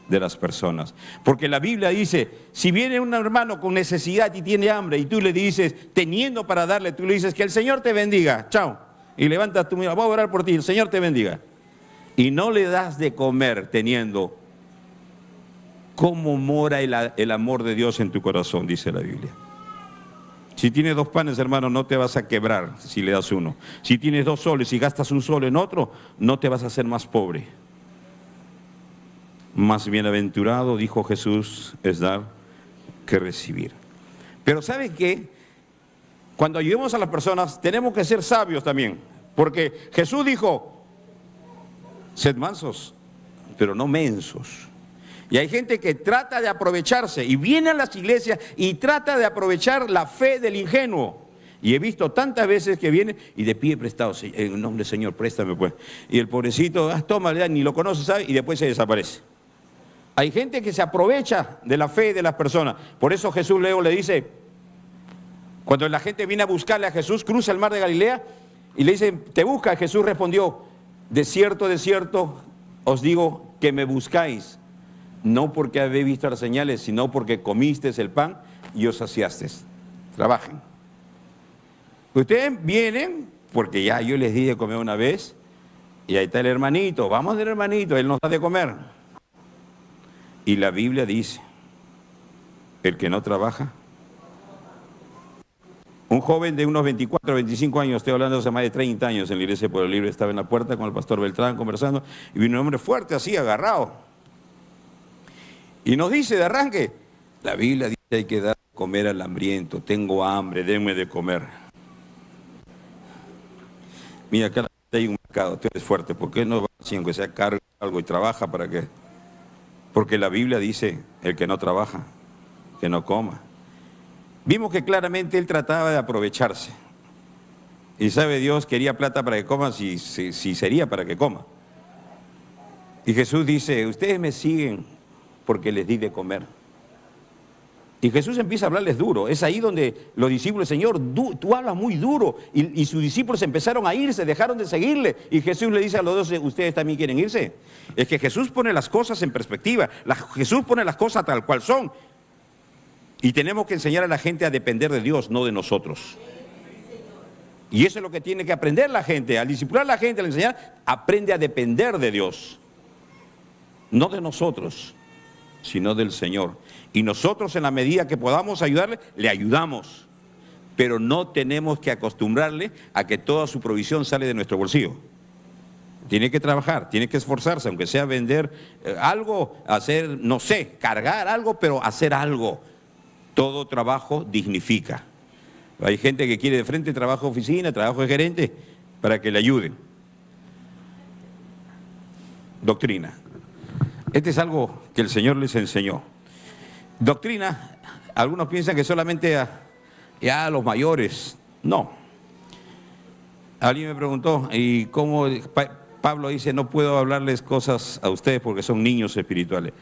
de las personas. Porque la Biblia dice, si viene un hermano con necesidad y tiene hambre, y tú le dices, teniendo para darle, tú le dices, que el Señor te bendiga, chao. Y levantas tu mano, voy a orar por ti, el Señor te bendiga. Y no le das de comer teniendo. ¿Cómo mora el amor de Dios en tu corazón?, dice la Biblia. Si tienes 2 panes, hermano, no te vas a quebrar si le das uno. Si tienes 2 soles y gastas un sol en otro, no te vas a hacer más pobre. Más bienaventurado, dijo Jesús, es dar que recibir. Pero ¿sabe qué? Cuando ayudemos a las personas tenemos que ser sabios también, porque Jesús dijo, sed mansos, pero no mensos. Y hay gente que trata de aprovecharse y viene a las iglesias y trata de aprovechar la fe del ingenuo. Y he visto tantas veces que viene y de pie prestado, en nombre del Señor, préstame pues. Y el pobrecito, toma, ni lo conoce, ¿sabe? Y después se desaparece. Hay gente que se aprovecha de la fe de las personas. Por eso Jesús luego le dice, cuando la gente viene a buscarle a Jesús, cruza el mar de Galilea y le dice, te busca. Jesús respondió, de cierto, os digo que me buscáis, no porque habéis visto las señales, sino porque comisteis el pan y os saciasteis. Trabajen. Ustedes vienen, porque ya yo les di de comer una vez, y ahí está el hermanito, vamos del hermanito, él nos da de comer. Y la Biblia dice, el que no trabaja. Un joven de unos 24, 25 años, estoy hablando hace más de 30 años en la iglesia por el Libre, estaba en la puerta con el pastor Beltrán conversando, y vino un hombre fuerte así, agarrado. Y nos dice de arranque, la Biblia dice hay que dar de comer al hambriento, tengo hambre, denme de comer. Mira, acá hay un mercado, tú eres fuerte, ¿por qué no va así, aunque sea carga algo y trabaja para qué? Porque la Biblia dice, el que no trabaja, que no coma. Vimos que claramente él trataba de aprovecharse. Y sabe Dios, quería plata para que coma, si sería para que coma. Y Jesús dice, ustedes me siguen porque les di de comer. Y Jesús empieza a hablarles duro. Es ahí donde los discípulos, Señor, tú hablas muy duro. Y sus discípulos empezaron a irse, dejaron de seguirle. Y Jesús le dice a los 12, ¿ustedes también quieren irse? Es que Jesús pone las cosas en perspectiva. Jesús pone las cosas tal cual son. Y tenemos que enseñar a la gente a depender de Dios, no de nosotros. Y eso es lo que tiene que aprender la gente. Al discipular a la gente, al enseñar, aprende a depender de Dios. No de nosotros, sino del Señor. Y nosotros en la medida que podamos ayudarle, le ayudamos. Pero no tenemos que acostumbrarle a que toda su provisión sale de nuestro bolsillo. Tiene que trabajar, tiene que esforzarse, aunque sea vender algo, hacer, no sé, cargar algo, pero hacer algo. Todo trabajo dignifica. Hay gente que quiere de frente trabajo de oficina, trabajo de gerente, para que le ayuden. Doctrina. Este es algo que el Señor les enseñó. Doctrina, algunos piensan que solamente a los mayores. No. Alguien me preguntó, ¿y cómo Pablo dice, no puedo hablarles cosas a ustedes porque son niños espirituales?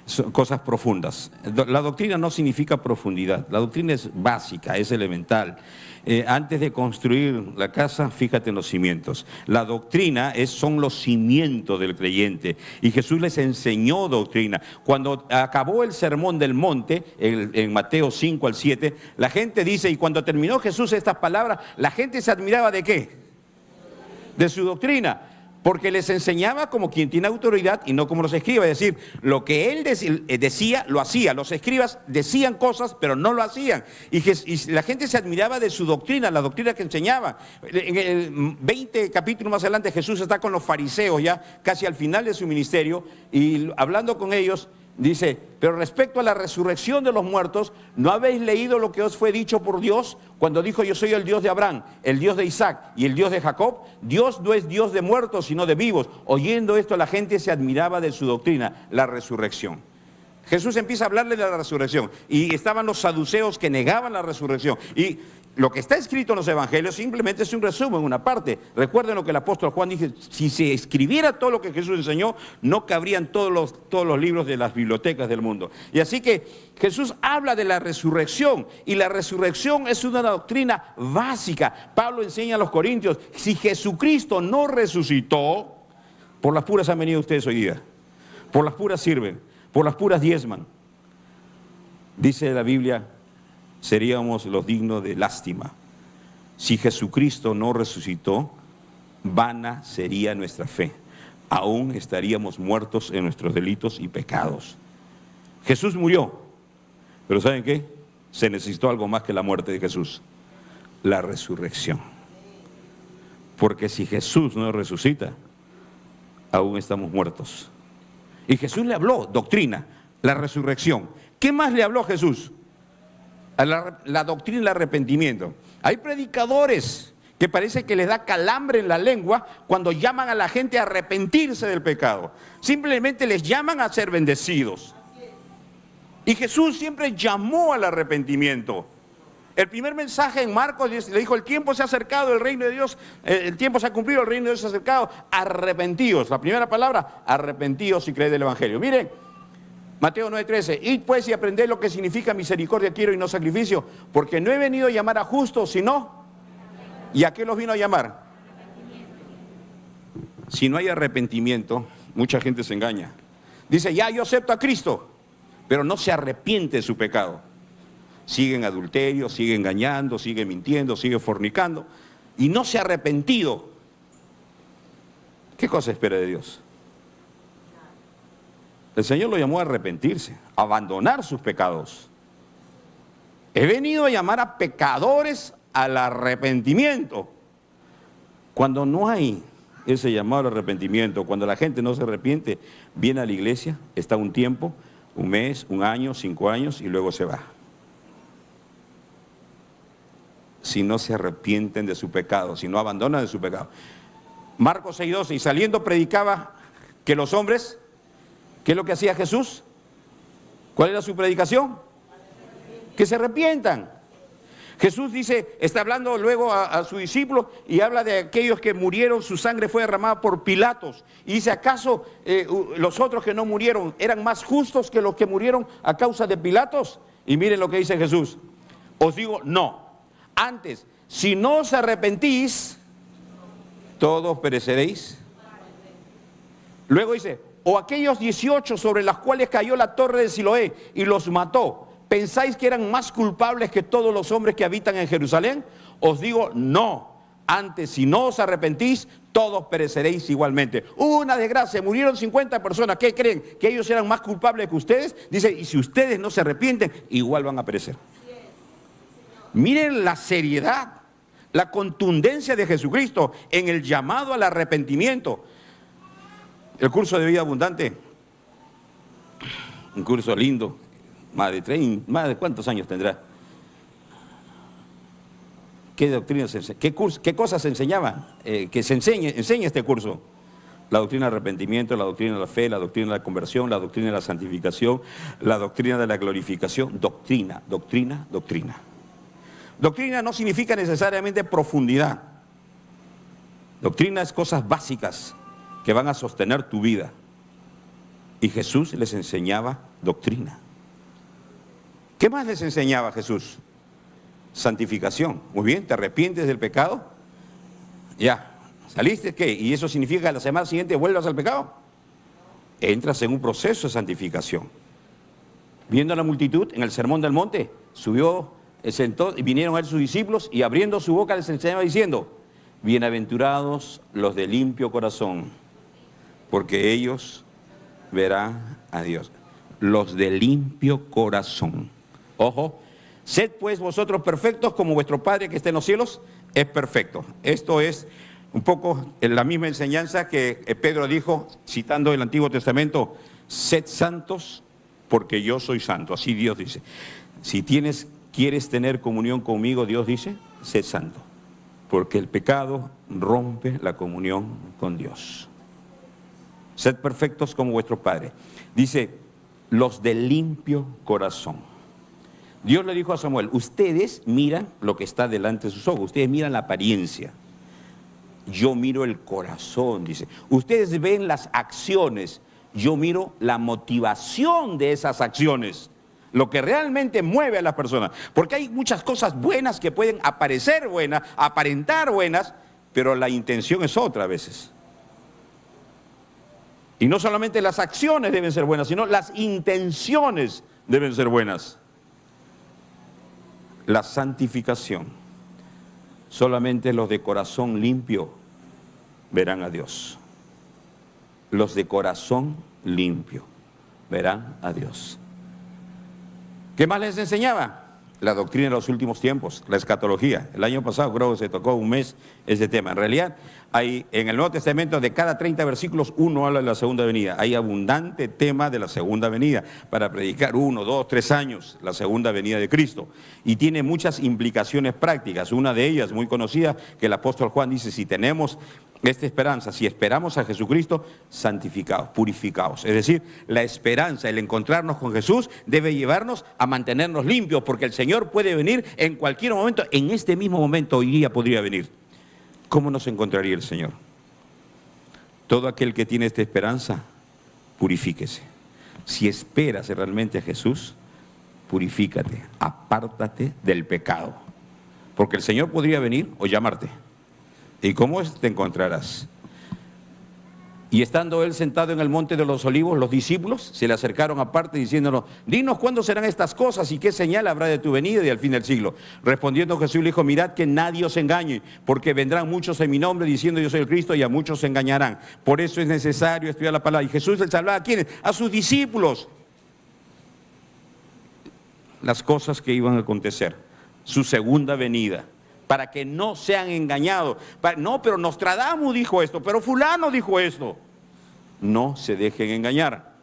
Son cosas profundas. La doctrina no significa profundidad, la doctrina es básica, es elemental. Antes de construir la casa, fíjate en los cimientos. La doctrina son los cimientos del creyente y Jesús les enseñó doctrina. Cuando acabó el sermón del monte, en Mateo 5 al 7, la gente dice, y cuando terminó Jesús estas palabras, la gente se admiraba ¿de qué? De su doctrina. Porque les enseñaba como quien tiene autoridad y no como los escribas. Es decir, lo que él decía, lo hacía. Los escribas decían cosas, pero no lo hacían. Y la gente se admiraba de su doctrina, la doctrina que enseñaba. En el 20 capítulos más adelante, Jesús está con los fariseos ya casi al final de su ministerio y hablando con ellos, dice, pero respecto a la resurrección de los muertos, ¿no habéis leído lo que os fue dicho por Dios cuando dijo yo soy el Dios de Abraham, el Dios de Isaac y el Dios de Jacob? Dios no es Dios de muertos sino de vivos. Oyendo esto la gente se admiraba de su doctrina, la resurrección. Jesús empieza a hablarle de la resurrección y estaban los saduceos que negaban la resurrección. Y lo que está escrito en los evangelios simplemente es un resumen, una parte. Recuerden lo que el apóstol Juan dijo, si se escribiera todo lo que Jesús enseñó, no cabrían todos los libros de las bibliotecas del mundo. Y así que Jesús habla de la resurrección y la resurrección es una doctrina básica. Pablo enseña a los corintios, si Jesucristo no resucitó, por las puras han venido ustedes hoy día, por las puras sirven, por las puras diezman. Dice la Biblia, seríamos los dignos de lástima. Si Jesucristo no resucitó, vana sería nuestra fe. Aún estaríamos muertos en nuestros delitos y pecados. Jesús murió, pero ¿saben qué? Se necesitó algo más que la muerte de Jesús, la resurrección. Porque si Jesús no resucita, aún estamos muertos. Y Jesús le habló, doctrina, la resurrección. ¿Qué más le habló Jesús? La doctrina del arrepentimiento. Hay predicadores que parece que les da calambre en la lengua cuando llaman a la gente a arrepentirse del pecado. Simplemente les llaman a ser bendecidos. Y Jesús siempre llamó al arrepentimiento. El primer mensaje en Marcos le dijo: el tiempo se ha acercado, el reino de Dios, el tiempo se ha cumplido, el reino de Dios se ha acercado. Arrepentíos. La primera palabra, arrepentíos y creed el evangelio. Miren, Mateo 9:13, id pues y aprended lo que significa misericordia quiero y no sacrificio, porque no he venido a llamar a justos, sino... ¿Y a qué los vino a llamar? Si no hay arrepentimiento, mucha gente se engaña. Dice: ya, yo acepto a Cristo, pero no se arrepiente de su pecado. Sigue en adulterio, sigue engañando, sigue mintiendo, sigue fornicando, y no se ha arrepentido. ¿Qué cosa espera de Dios? El Señor lo llamó a arrepentirse, a abandonar sus pecados. He venido a llamar a pecadores al arrepentimiento. Cuando no hay ese llamado al arrepentimiento, cuando la gente no se arrepiente, viene a la iglesia, está un tiempo, un mes, un año, 5 años, y luego se va. Si no se arrepienten de su pecado, si no abandonan de su pecado. Marcos 6:12, y saliendo predicaba que los hombres... ¿Qué es lo que hacía Jesús? ¿Cuál era su predicación? Que se arrepientan. Jesús dice, está hablando luego a su discípulo y habla de aquellos que murieron, su sangre fue derramada por Pilatos. Y dice, ¿acaso los otros que no murieron eran más justos que los que murieron a causa de Pilatos? Y miren lo que dice Jesús. Os digo, no. Antes, si no os arrepentís, todos pereceréis. Luego dice, o aquellos 18 sobre las cuales cayó la torre de Siloé y los mató, ¿pensáis que eran más culpables que todos los hombres que habitan en Jerusalén? Os digo, no. Antes, si no os arrepentís, todos pereceréis igualmente. Hubo una desgracia, murieron 50 personas. ¿Qué creen? ¿Que ellos eran más culpables que ustedes? Dice, y si ustedes no se arrepienten, igual van a perecer. Miren la seriedad, la contundencia de Jesucristo en el llamado al arrepentimiento. El curso de vida abundante, un curso lindo, más de ¿cuántos años tendrá? ¿Qué doctrina se enseña? ¿Qué cosas se enseñaba? Que se enseña este curso. La doctrina del arrepentimiento, la doctrina de la fe, la doctrina de la conversión, la doctrina de la santificación, la doctrina de la glorificación. Doctrina, doctrina, doctrina. Doctrina no significa necesariamente profundidad. Doctrina es cosas básicas que van a sostener tu vida. Y Jesús les enseñaba doctrina. ¿Qué más les enseñaba Jesús? Santificación. Muy bien, ¿te arrepientes del pecado? Ya, ¿saliste qué? ¿Y eso significa que la semana siguiente vuelvas al pecado? Entras en un proceso de santificación. Viendo a la multitud en el sermón del monte, subió, sentó y vinieron a él sus discípulos y abriendo su boca les enseñaba diciendo, bienaventurados los de limpio corazón, porque ellos verán a Dios. Los de limpio corazón. Ojo, sed pues vosotros perfectos como vuestro Padre que está en los cielos es perfecto. Esto es un poco la misma enseñanza que Pedro dijo, citando el Antiguo Testamento, sed santos porque yo soy santo. Así Dios dice. Si quieres tener comunión conmigo, Dios dice, sed santo. Porque el pecado rompe la comunión con Dios. Sed perfectos como vuestro Padre. Dice, los de limpio corazón. Dios le dijo a Samuel, ustedes miran lo que está delante de sus ojos, ustedes miran la apariencia. Yo miro el corazón, dice. Ustedes ven las acciones, yo miro la motivación de esas acciones. Lo que realmente mueve a las personas. Porque hay muchas cosas buenas que pueden aparecer buenas, aparentar buenas, pero la intención es otra a veces. Y no solamente las acciones deben ser buenas, sino las intenciones deben ser buenas. La santificación. Solamente los de corazón limpio verán a Dios. Los de corazón limpio verán a Dios. ¿Qué más les enseñaba? la doctrina de los últimos tiempos, la escatología. El año pasado creo que se tocó un mes ese tema. En realidad, hay en el Nuevo Testamento de cada 30 versículos, uno habla de la segunda venida. Hay abundante tema de la segunda venida para predicar 1, 2, 3 años la segunda venida de Cristo. Y tiene muchas implicaciones prácticas. Una de ellas, muy conocida, que el apóstol Juan dice, si tenemos esta esperanza, si esperamos a Jesucristo, santificados, purificados. Es decir, la esperanza, el encontrarnos con Jesús debe llevarnos a mantenernos limpios, porque el Señor puede venir en cualquier momento. En este mismo momento, hoy día podría venir. ¿Cómo nos encontraría el Señor? Todo aquel que tiene esta esperanza, purifíquese. Si esperas realmente a Jesús, purifícate, apártate del pecado. Porque el Señor podría venir o llamarte. ¿Y cómo te encontrarás? Y estando él sentado en el monte de los olivos, los discípulos se le acercaron aparte diciéndonos, dinos cuándo serán estas cosas y qué señal habrá de tu venida y al fin del siglo. Respondiendo Jesús le dijo, mirad que nadie os engañe, porque vendrán muchos en mi nombre diciendo yo soy el Cristo y a muchos se engañarán. Por eso es necesario estudiar la palabra. Y Jesús les hablaba, ¿a quiénes? A sus discípulos. Las cosas que iban a acontecer, su segunda venida, para que no sean engañados. No, pero Nostradamus dijo esto, pero fulano dijo esto. No se dejen engañar.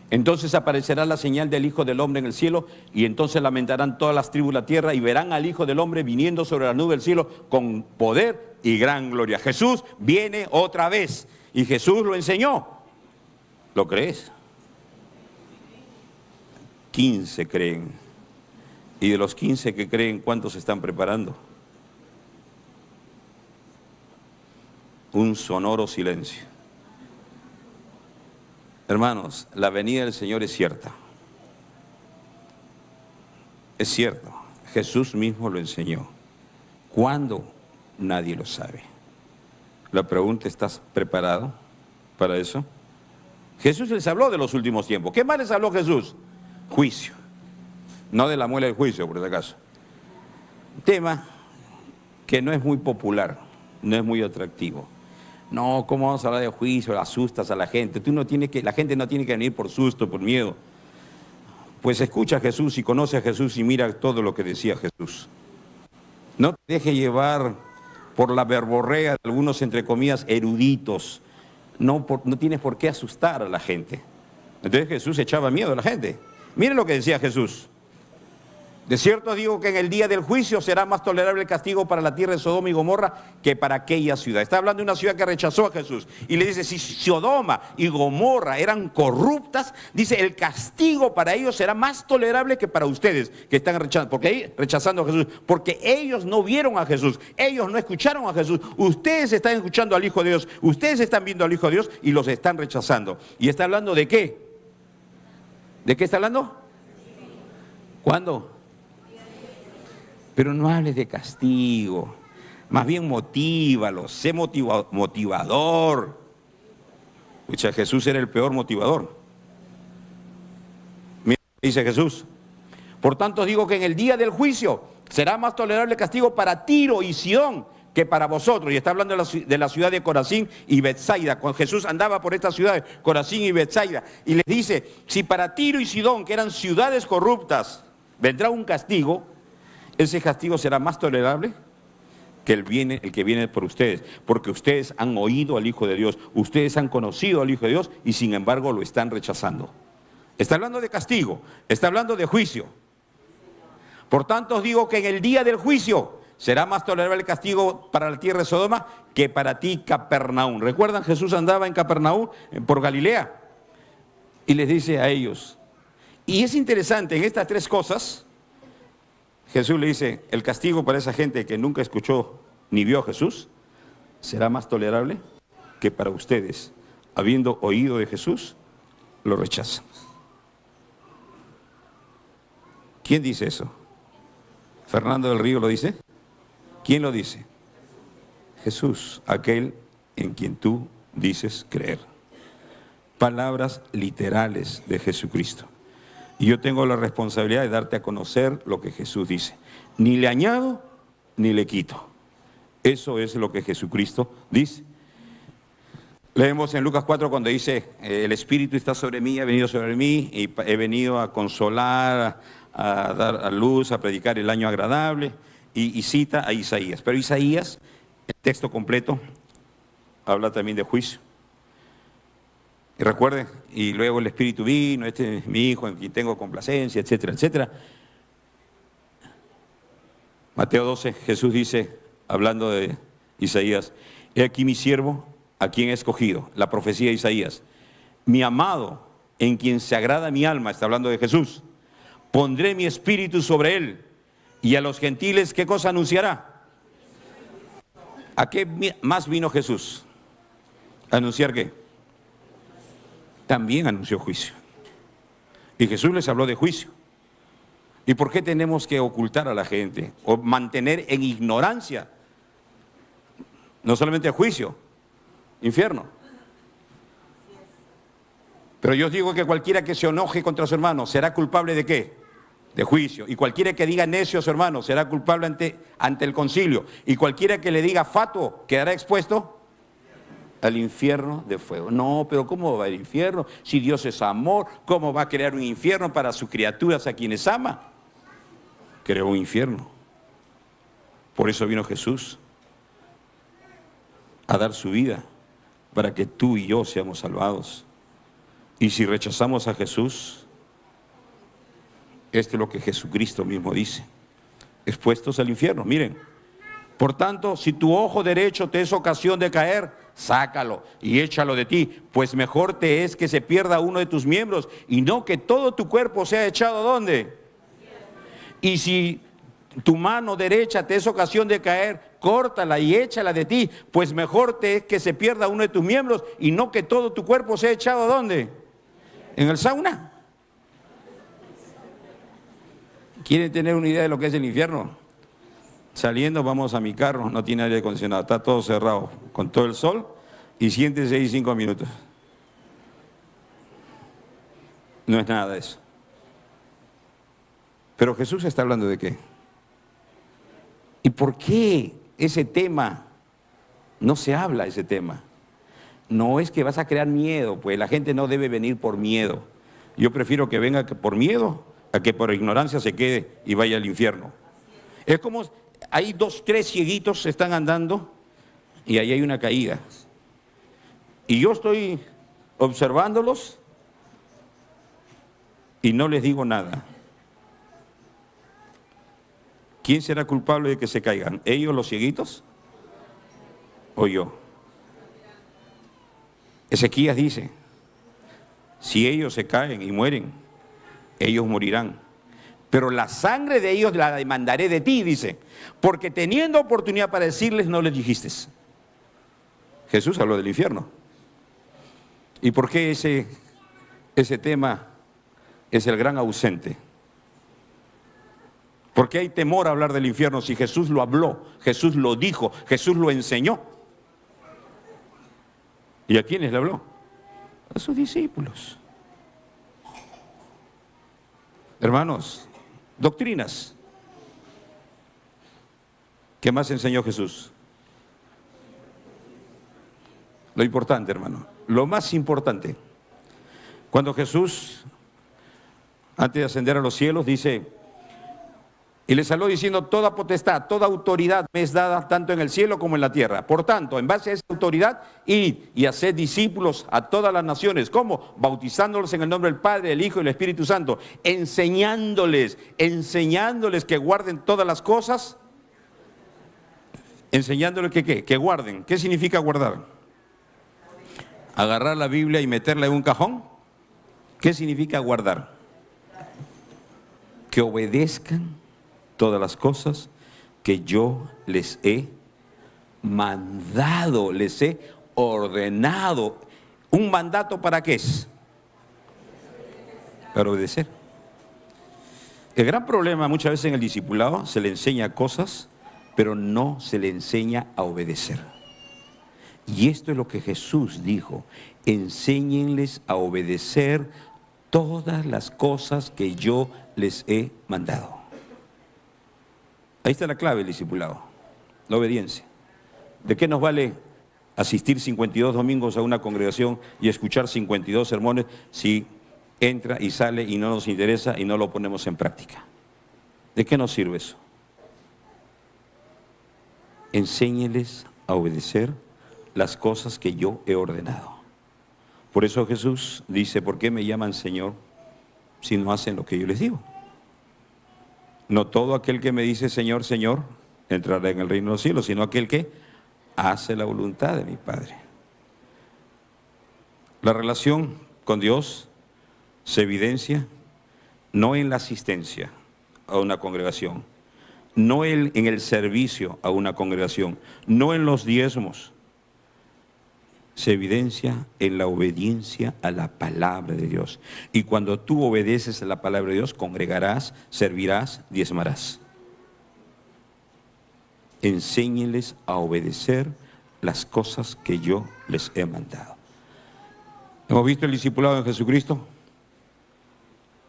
Entonces aparecerá la señal del Hijo del Hombre en el cielo, y entonces lamentarán todas las tribus de la tierra, y verán al Hijo del Hombre viniendo sobre la nube del cielo con poder y gran gloria. Jesús viene otra vez, y Jesús lo enseñó. ¿Lo crees? 15 creen. Y de los 15 que creen, ¿cuántos se están preparando? Un sonoro silencio. Hermanos, la venida del Señor es cierta. Es cierto. Jesús mismo lo enseñó. ¿Cuándo? Nadie lo sabe. La pregunta, ¿estás preparado para eso? Jesús les habló de los últimos tiempos. ¿Qué más les habló Jesús? Juicio. No de la muela del juicio, por si acaso. Tema que no es muy popular, no es muy atractivo. No, ¿cómo vamos a hablar de juicio? Asustas a la gente. La gente no tiene que venir por susto, por miedo. Pues escucha a Jesús y conoce a Jesús y mira todo lo que decía Jesús. No te deje llevar por la verborrea de algunos, entre comillas, eruditos. No tienes por qué asustar a la gente. Entonces Jesús echaba miedo a la gente. Miren lo que decía Jesús. De cierto digo que en el día del juicio será más tolerable el castigo para la tierra de Sodoma y Gomorra que para aquella ciudad. Está hablando de una ciudad que rechazó a Jesús. Y le dice, si Sodoma y Gomorra eran corruptas, dice, el castigo para ellos será más tolerable que para ustedes que están rechazando a Jesús. Porque ellos no vieron a Jesús, ellos no escucharon a Jesús. Ustedes están escuchando al Hijo de Dios, ustedes están viendo al Hijo de Dios y los están rechazando. ¿Y está hablando de qué? ¿De qué está hablando? ¿Cuándo? Pero no hables de castigo, más bien motívalos, sé motivador. Escucha, Jesús era el peor motivador. Mira, dice Jesús, por tanto digo que en el día del juicio será más tolerable el castigo para Tiro y Sidón que para vosotros. Y está hablando de la ciudad de Corazín y Betsaida. Cuando Jesús andaba por estas ciudades, Corazín y Betsaida, y les dice, si para Tiro y Sidón, que eran ciudades corruptas, vendrá un castigo, ese castigo será más tolerable que el que viene por ustedes, porque ustedes han oído al Hijo de Dios, ustedes han conocido al Hijo de Dios y sin embargo lo están rechazando. Está hablando de castigo, está hablando de juicio. Por tanto os digo que en el día del juicio será más tolerable el castigo para la tierra de Sodoma que para ti, Capernaum. ¿Recuerdan? Jesús andaba en Capernaum, por Galilea, y les dice a ellos, y es interesante, en estas tres cosas, Jesús le dice, el castigo para esa gente que nunca escuchó ni vio a Jesús, será más tolerable que para ustedes, habiendo oído de Jesús, lo rechazan. ¿Quién dice eso? ¿Fernando del Río lo dice? ¿Quién lo dice? Jesús, aquel en quien tú dices creer. Palabras literales de Jesucristo. Y yo tengo la responsabilidad de darte a conocer lo que Jesús dice. Ni le añado, ni le quito. Eso es lo que Jesucristo dice. Leemos en Lucas 4 cuando dice, el Espíritu está sobre mí, ha venido sobre mí, y he venido a consolar, a dar a luz, a predicar el año agradable, y cita a Isaías. Pero Isaías, el texto completo, habla también de juicio. Y recuerden, y luego el Espíritu vino, este es mi Hijo en quien tengo complacencia, etcétera, etcétera. Mateo 12, Jesús dice, hablando de Isaías, he aquí mi siervo, a quien he escogido, la profecía de Isaías, mi amado, en quien se agrada mi alma, está hablando de Jesús, pondré mi espíritu sobre él, y a los gentiles, ¿qué cosa anunciará? ¿A qué más vino Jesús? ¿A anunciar qué? También anunció juicio. Y Jesús les habló de juicio. ¿Y por qué tenemos que ocultar a la gente o mantener en ignorancia? No solamente juicio, infierno. Pero yo os digo que cualquiera que se enoje contra su hermano será culpable de ¿qué? De juicio. Y cualquiera que diga necio a su hermano será culpable ante el concilio. Y cualquiera que le diga fatuo quedará expuesto al infierno de fuego. No, pero ¿cómo va al infierno? Si Dios es amor, ¿cómo va a crear un infierno para sus criaturas a quienes ama? Creó un infierno. Por eso vino Jesús a dar su vida para que tú y yo seamos salvados. Y si rechazamos a Jesús, esto es lo que Jesucristo mismo dice: expuestos al infierno. Miren, por tanto, si tu ojo derecho te es ocasión de caer, sácalo y échalo de ti, pues mejor te es que se pierda uno de tus miembros y no que todo tu cuerpo sea echado ¿a dónde? Y si tu mano derecha te es ocasión de caer, córtala y échala de ti, pues mejor te es que se pierda uno de tus miembros y no que todo tu cuerpo sea echado ¿a dónde? ¿En el sauna? ¿Quieren tener una idea de lo que es el infierno? Saliendo vamos a mi carro, no tiene aire acondicionado, está todo cerrado, con todo el sol, y siéntese ahí 5 minutos. No es nada de eso. Pero Jesús está hablando de qué. ¿Y por qué ese tema no se habla, ese tema? No es que vas a crear miedo, pues la gente no debe venir por miedo. Yo prefiero que venga por miedo a que por ignorancia se quede y vaya al infierno. Es como, hay 2, 3 cieguitos que están andando y ahí hay una caída. Y yo estoy observándolos y no les digo nada. ¿Quién será culpable de que se caigan? ¿Ellos los cieguitos o yo? Ezequías dice, si ellos se caen y mueren, ellos morirán. Pero la sangre de ellos la demandaré de ti, dice, porque teniendo oportunidad para decirles, no les dijiste. Jesús habló del infierno. ¿Y por qué ese tema es el gran ausente? ¿Por qué hay temor a hablar del infierno si Jesús lo habló, Jesús lo dijo, Jesús lo enseñó? ¿Y a quiénes le habló? A sus discípulos. Hermanos, doctrinas. ¿Qué más enseñó Jesús? Lo importante, hermano, lo más importante. Cuando Jesús, antes de ascender a los cielos, dice, y les habló diciendo, toda potestad, toda autoridad me es dada tanto en el cielo como en la tierra. Por tanto, en base a esa autoridad, id y haced discípulos a todas las naciones. ¿Cómo? Bautizándolos en el nombre del Padre, del Hijo y del Espíritu Santo. Enseñándoles que guarden todas las cosas. Enseñándoles que ¿qué? Que guarden. ¿Qué significa guardar? Agarrar la Biblia y meterla en un cajón. ¿Qué significa guardar? Que obedezcan todas las cosas que yo les he mandado, les he ordenado. ¿Un mandato para qué es? Para obedecer. El gran problema muchas veces en el discipulado, se le enseña cosas, pero no se le enseña a obedecer. Y esto es lo que Jesús dijo: enséñenles a obedecer todas las cosas que yo les he mandado. Ahí está la clave del discipulado, la obediencia. ¿De qué nos vale asistir 52 domingos a una congregación y escuchar 52 sermones si entra y sale y no nos interesa y no lo ponemos en práctica. ¿De qué nos sirve eso? Enséñeles a obedecer las cosas que yo he ordenado. Por eso Jesús dice, ¿por qué me llaman Señor si no hacen lo que yo les digo? No todo aquel que me dice Señor, Señor, entrará en el reino de los cielos, sino aquel que hace la voluntad de mi Padre. La relación con Dios se evidencia no en la asistencia a una congregación, no en el servicio a una congregación, no en los diezmos. Se evidencia en la obediencia a la palabra de Dios. Y cuando tú obedeces a la palabra de Dios, congregarás, servirás, diezmarás. Enséñeles a obedecer las cosas que yo les he mandado. ¿Hemos visto el discipulado en Jesucristo?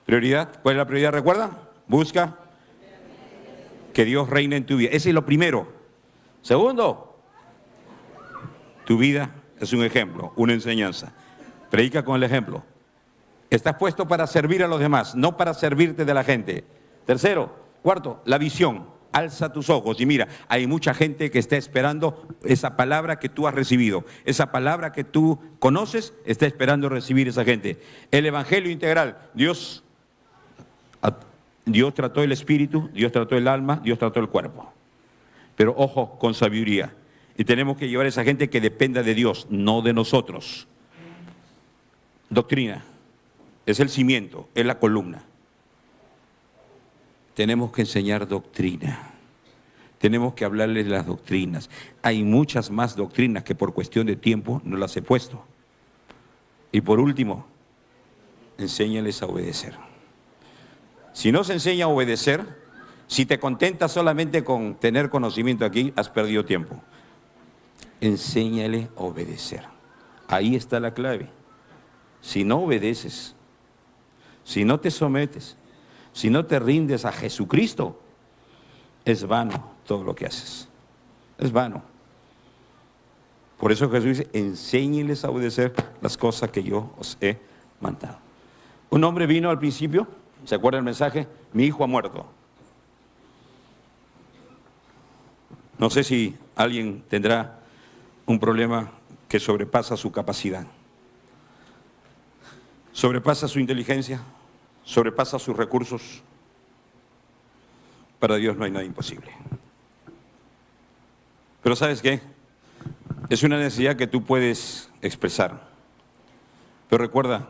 ¿Prioridad? ¿Cuál es la prioridad? ¿Recuerda? Busca que Dios reine en tu vida. Ese es lo primero. Segundo, tu vida es un ejemplo, una enseñanza. Predica con el ejemplo. Estás puesto para servir a los demás, no para servirte de la gente. Tercero, cuarto, la visión. Alza tus ojos y mira, hay mucha gente que está esperando esa palabra que tú has recibido. Esa palabra que tú conoces, está esperando recibir esa gente. El evangelio integral. Dios trató el espíritu, Dios trató el alma, Dios trató el cuerpo. Pero ojo, con sabiduría. Y tenemos que llevar a esa gente que dependa de Dios, no de nosotros. Doctrina. Es el cimiento, es la columna. Tenemos que enseñar doctrina. Tenemos que hablarles de las doctrinas. Hay muchas más doctrinas que por cuestión de tiempo no las he puesto. Y por último, enséñales a obedecer. Si no se enseña a obedecer, si te contentas solamente con tener conocimiento aquí, has perdido tiempo. Enséñale a obedecer. Ahí está la clave. Si no obedeces, si no te sometes, si no te rindes a Jesucristo, es vano todo lo que haces. Es vano. Por eso Jesús dice, enséñeles a obedecer las cosas que yo os he mandado. Un hombre vino al principio, ¿se acuerda el mensaje? Mi hijo ha muerto. No sé si alguien tendrá un problema que sobrepasa su capacidad, sobrepasa su inteligencia, sobrepasa sus recursos. Para Dios no hay nada imposible. Pero ¿sabes qué? Es una necesidad que tú puedes expresar. Pero recuerda,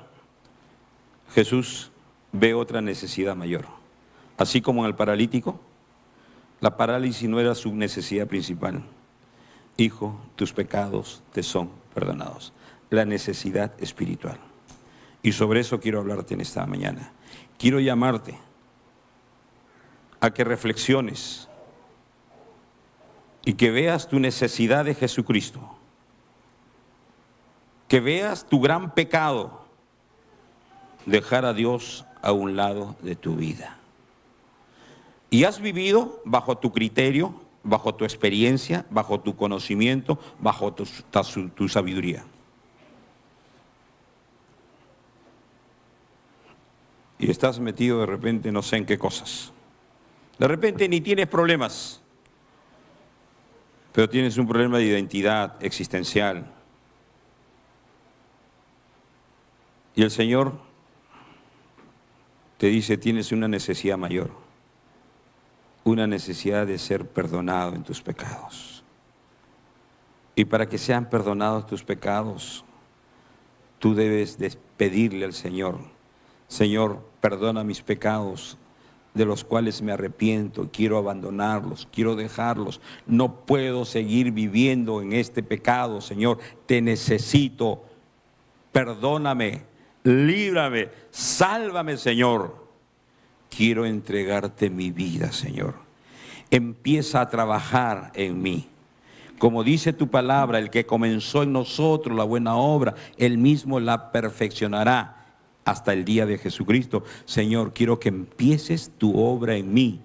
Jesús ve otra necesidad mayor. Así como en el paralítico, la parálisis no era su necesidad principal. Hijo, tus pecados te son perdonados. La necesidad espiritual. Y sobre eso quiero hablarte en esta mañana. Quiero llamarte a que reflexiones y que veas tu necesidad de Jesucristo. Que veas tu gran pecado, dejar a Dios a un lado de tu vida. Y has vivido bajo tu criterio, bajo tu experiencia, bajo tu conocimiento, bajo tu sabiduría. Y estás metido de repente no sé en qué cosas. De repente ni tienes problemas, pero tienes un problema de identidad existencial. Y el Señor te dice, tienes una necesidad mayor, una necesidad de ser perdonado en tus pecados. Y para que sean perdonados tus pecados, tú debes pedirle al Señor, Señor, perdona mis pecados, de los cuales me arrepiento, quiero abandonarlos, quiero dejarlos. No puedo seguir viviendo en este pecado, Señor. Te necesito. Perdóname, líbrame, sálvame, Señor. Quiero entregarte mi vida, Señor. Empieza a trabajar en mí. Como dice tu palabra, el que comenzó en nosotros la buena obra, él mismo la perfeccionará hasta el día de Jesucristo. Señor, quiero que empieces tu obra en mí.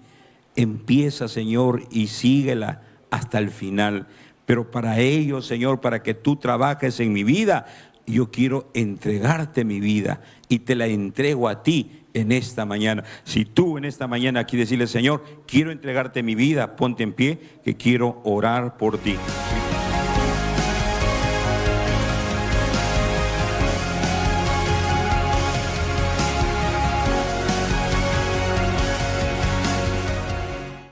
Empieza, Señor, y síguela hasta el final. Pero para ello, Señor, para que tú trabajes en mi vida, yo quiero entregarte mi vida y te la entrego a ti en esta mañana. Si tú en esta mañana aquí decirle, Señor, quiero entregarte mi vida, ponte en pie, que quiero orar por ti.